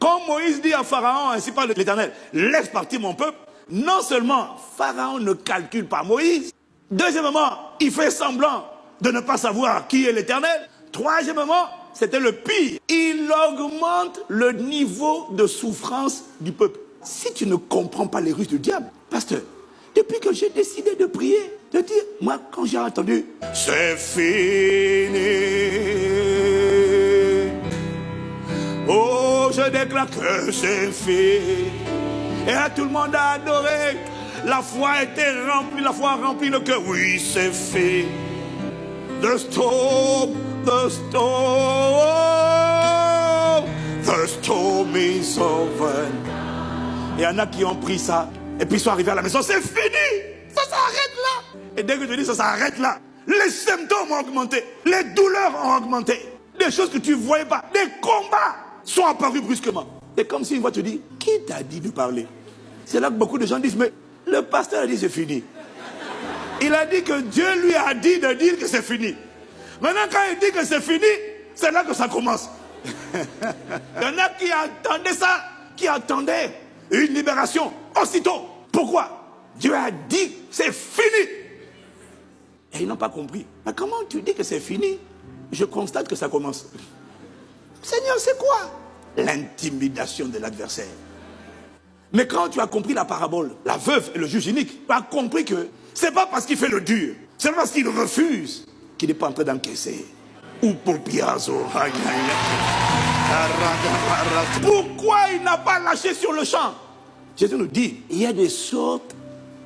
Quand Moïse dit à Pharaon, ainsi parle l'Éternel, laisse partir mon peuple, non seulement Pharaon ne calcule pas Moïse, deuxièmement, il fait semblant de ne pas savoir qui est l'Éternel, troisièmement, c'était le pire, il augmente le niveau de souffrance du peuple. Si tu ne comprends pas les ruses du diable, pasteur, depuis que j'ai décidé de prier, de dire, moi quand j'ai entendu, c'est fini, oh je déclare que c'est fini, et là tout le monde a adoré, la foi était remplie, la foi a rempli le cœur, oui c'est fait, the storm is over. Et il y en a qui ont pris ça, et puis ils sont arrivés à la maison, c'est fini, ça s'arrête là. Et dès que je dis ça s'arrête là, les symptômes ont augmenté, les douleurs ont augmenté, des choses que tu ne voyais pas, des combats sont apparus brusquement. C'est comme si une fois tu dis, qui t'a dit de parler? C'est là que beaucoup de gens disent, mais le pasteur a dit c'est fini. Il a dit que Dieu lui a dit de dire que c'est fini. Maintenant quand il dit que c'est fini, c'est là que ça commence. Il y en a qui attendaient ça, qui attendaient une libération aussitôt. Pourquoi? Dieu a dit c'est fini. Et ils n'ont pas compris. Mais comment tu dis que c'est fini? Je constate que ça commence. Seigneur, c'est quoi? L'intimidation de l'adversaire. Mais quand tu as compris la parabole, la veuve et le juge inique, tu as compris que c'est pas parce qu'il fait le dur, c'est pas parce qu'il refuse qu'il n'est pas en train d'encaisser. Ou popiazo. Pourquoi il n'a pas lâché sur le champ? Jésus nous dit, il y a des sortes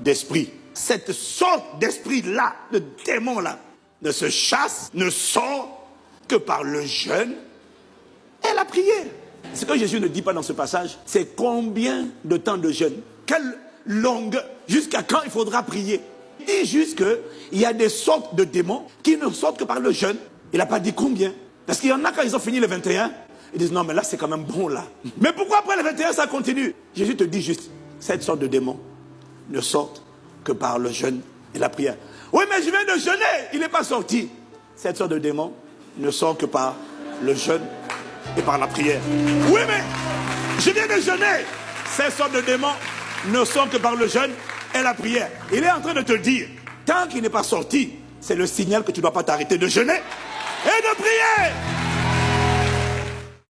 d'esprits. Cette sorte d'esprit-là, de démon-là, ne se chasse, ne sort que par le jeûne et la prière. Ce que Jésus ne dit pas dans ce passage, c'est combien de temps de jeûne, quelle longueur, jusqu'à quand il faudra prier. Il dit juste qu'il y a des sortes de démons qui ne sortent que par le jeûne. Il n'a pas dit combien. Parce qu'il y en a quand ils ont fini le 21, ils disent non mais là c'est quand même bon là. Mais pourquoi après le 21 ça continue? Jésus te dit juste, cette sorte de démons ne sortent que par le jeûne et la prière. Oui mais je viens de jeûner, il n'est pas sorti. Cette sorte de démons ne sort que par le jeûne et par la prière. Oui mais je viens de jeûner. Cette sorte de démons ne sort que par le jeûne et la prière. Il est en train de te dire, tant qu'il n'est pas sorti, c'est le signal que tu ne dois pas t'arrêter de jeûner et de prier.